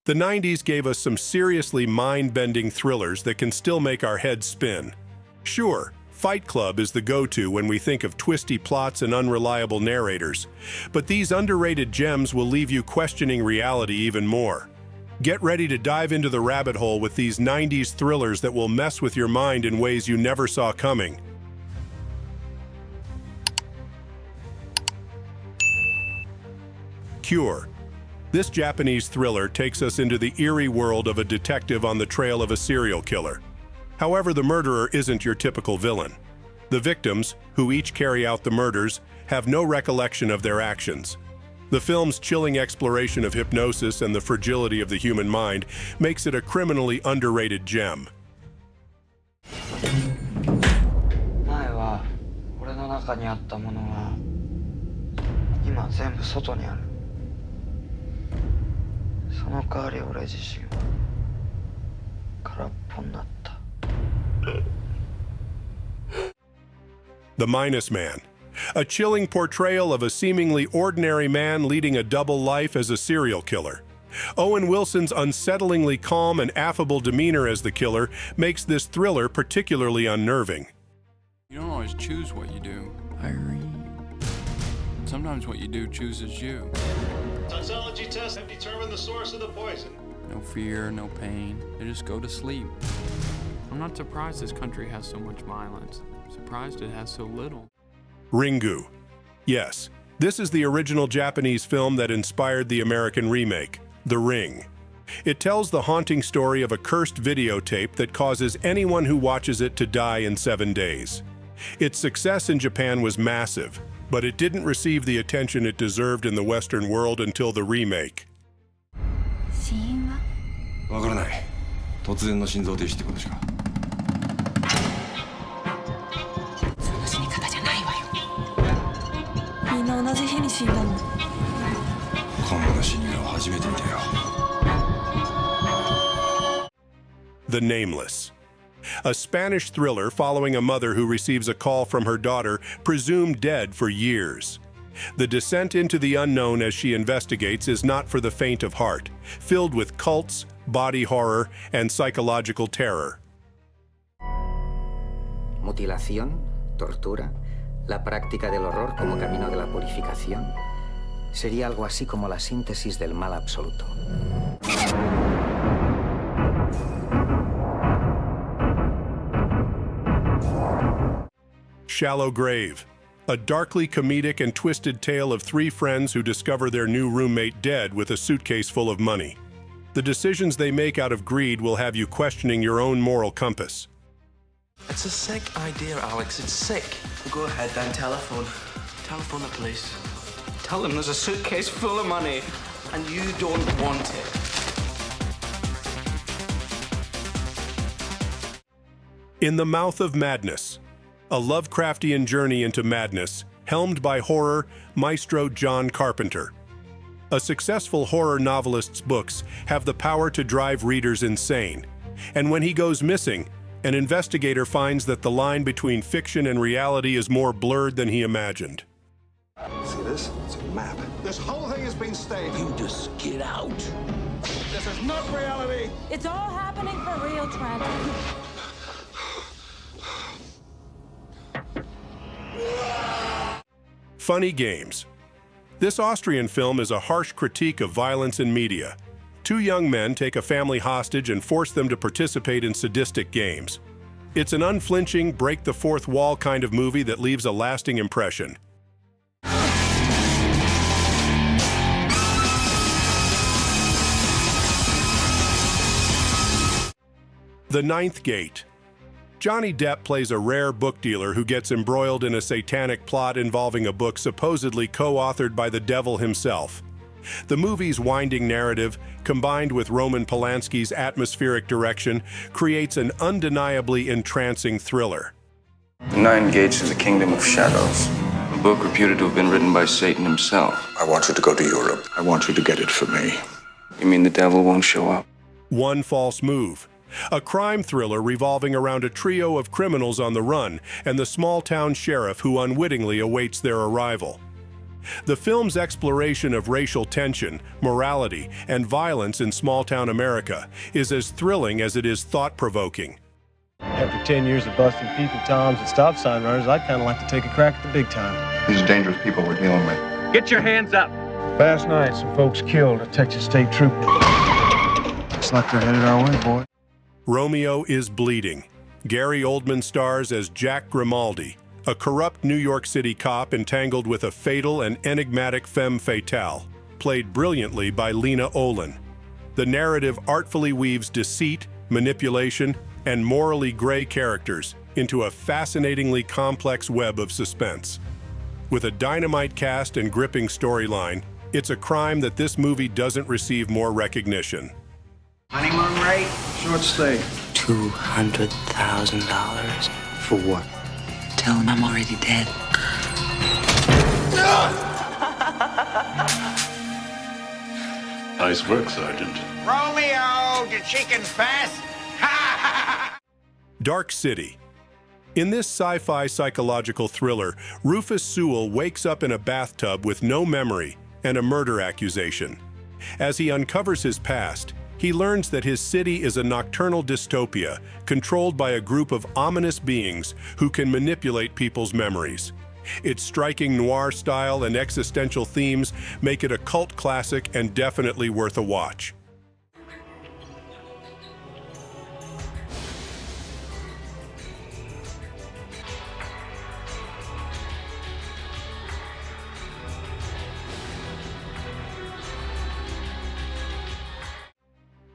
The 90s gave us some seriously mind-bending thrillers that can still make our heads spin. Sure, Fight Club is the go-to when we think of twisty plots and unreliable narrators, but these underrated gems will leave you questioning reality even more. Get ready to dive into the rabbit hole with these 90s thrillers that will mess with your mind in ways you never saw coming. Cure. This Japanese thriller takes us into the eerie world of a detective on the trail of a serial killer. However, the murderer isn't your typical villain. The victims, who each carry out the murders, have no recollection of their actions. The film's chilling exploration of hypnosis and the fragility of the human mind makes it a criminally underrated gem. 前は俺の中にあったものが今全部外にある。その代わり俺自身は空っぽになった。The Minus Man. A chilling portrayal of a seemingly ordinary man leading a double life as a serial killer. Owen Wilson's unsettlingly calm and affable demeanor as the killer makes this thriller particularly unnerving. You don't always choose what you do, Irene. Sometimes what you do chooses you. Toxology tests have determined the source of the poison. No fear, no pain. They just go to sleep. I'm not surprised this country has so much violence. I'm surprised it has so little. Ringu. Yes, this is the original Japanese film that inspired the American remake, The Ring. It tells the haunting story of a cursed videotape that causes anyone who watches it to die in 7 days. Its success in Japan was massive, but it didn't receive the attention it deserved in the Western world until the remake. 死因は？わからない。突然の心臓停止ってことしか。その死に方じゃないわよ。みんな同じ日に死んだの。こんな死に顔初めて見たよ。The Nameless. A Spanish thriller following a mother who receives a call from her daughter, presumed dead for years. The descent into the unknown as she investigates is not for the faint of heart, filled with cults, body horror, and psychological terror. Mutilación, tortura, la práctica del horror como camino de la purificación. Sería algo así como la síntesis del mal absoluto. Shallow Grave. A darkly comedic and twisted tale of 3 friends who discover their new roommate dead with a suitcase full of money. The decisions they make out of greed will have you questioning your own moral compass. It's a sick idea, Alex. It's sick. Well, go ahead then, telephone. Telephone the police. Tell them there's a suitcase full of money and you don't want it. In the Mouth of Madness. A Lovecraftian journey into madness, helmed by horror maestro John Carpenter. A successful horror novelist's books have the power to drive readers insane. And when he goes missing, an investigator finds that the line between fiction and reality is more blurred than he imagined. See this? It's a map. This whole thing has been staged. You just get out. This is not reality. It's all happening for real, Trent. Funny Games. This Austrian film is a harsh critique of violence in media. 2 young men take a family hostage and force them to participate in sadistic games. It's an unflinching, break the fourth wall kind of movie that leaves a lasting impression. The Ninth Gate. Johnny Depp plays a rare book dealer who gets embroiled in a satanic plot involving a book supposedly co-authored by the devil himself. The movie's winding narrative, combined with Roman Polanski's atmospheric direction, creates an undeniably entrancing thriller. The Nine Gates is a kingdom of shadows. A book reputed to have been written by Satan himself. I want you to go to Europe. I want you to get it for me. You mean the devil won't show up? One False Move. A crime thriller revolving around a trio of criminals on the run and the small-town sheriff who unwittingly awaits their arrival. The film's exploration of racial tension, morality, and violence in small-town America is as thrilling as it is thought-provoking. After 10 years of busting peeping toms and stop sign runners, I'd kind of like to take a crack at the big time. These are dangerous people we're dealing with. Get your hands up! Last night, some folks killed a Texas state trooper. Looks like they're headed our way, boy. Romeo is bleeding. Gary Oldman stars as Jack Grimaldi, a corrupt New York City cop entangled with a fatal and enigmatic femme fatale, played brilliantly by Lena Olin. The narrative artfully weaves deceit, manipulation, and morally gray characters into a fascinatingly complex web of suspense. With a dynamite cast and gripping storyline, it's a crime that this movie doesn't receive more recognition. Honeymoon rate? Short stay. $200,000. For what? Tell him I'm already dead. Nice work, Sergeant. Romeo, did she confess? Dark City. In this sci-fi psychological thriller, Rufus Sewell wakes up in a bathtub with no memory and a murder accusation. As he uncovers his past, he learns that his city is a nocturnal dystopia controlled by a group of ominous beings who can manipulate people's memories. Its striking noir style and existential themes make it a cult classic and definitely worth a watch.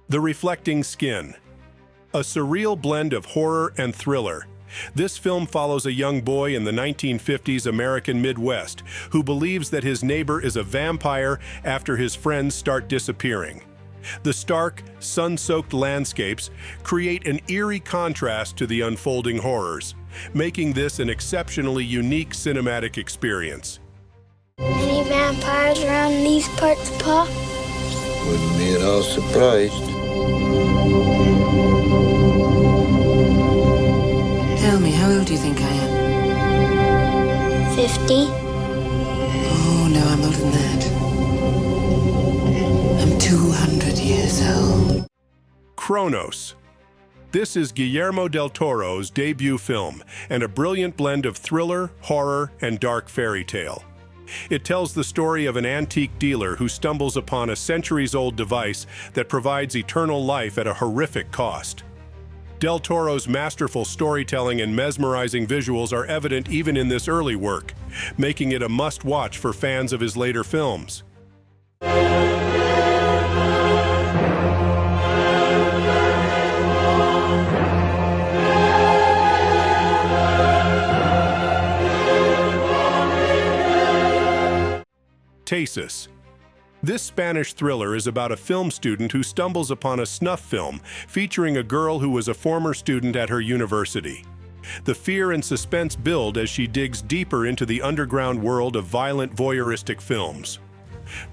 The Reflecting Skin. A surreal blend of horror and thriller, this film follows a young boy in the 1950s American Midwest who believes that his neighbor is a vampire after his friends start disappearing. The stark, sun-soaked landscapes create an eerie contrast to the unfolding horrors, making this an exceptionally unique cinematic experience. Any vampires around these parts, Pa? Wouldn't be at all surprised. Tell me, how old do you think I am? 50. Oh, no, I'm older than that. I'm 200 years old. Cronos. This is Guillermo del Toro's debut film and a brilliant blend of thriller, horror, and dark fairy tale. It tells the story of an antique dealer who stumbles upon a centuries-old device that provides eternal life at a horrific cost. Del Toro's masterful storytelling and mesmerizing visuals are evident even in this early work, making it a must-watch for fans of his later films. Tesis. This Spanish thriller is about a film student who stumbles upon a snuff film featuring a girl who was a former student at her university. The fear and suspense build as she digs deeper into the underground world of violent voyeuristic films.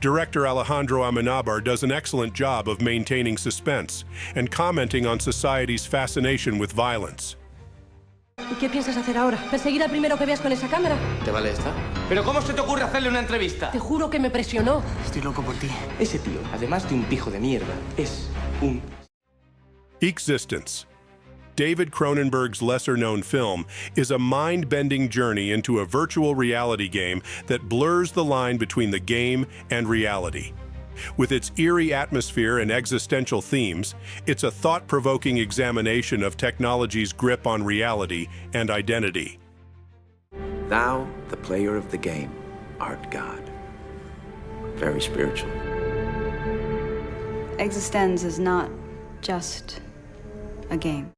Director Alejandro Amenábar does an excellent job of maintaining suspense and commenting on society's fascination with violence. ¿Y qué piensas hacer ahora? ¿Perseguir al primero que veas con esa cámara? ¿Te vale esta? ¿Pero cómo se te ocurre hacerle una entrevista? Te juro que me presionó. Estoy loco por ti. Ese tío, además de un pijo de mierda, es un... eXistenZ. David Cronenberg's lesser-known film is a mind-bending journey into a virtual reality game that blurs the line between the game and reality. With its eerie atmosphere and existential themes, it's a thought-provoking examination of technology's grip on reality and identity. Thou, the player of the game, art God. Very spiritual. eXistenZ is not just a game.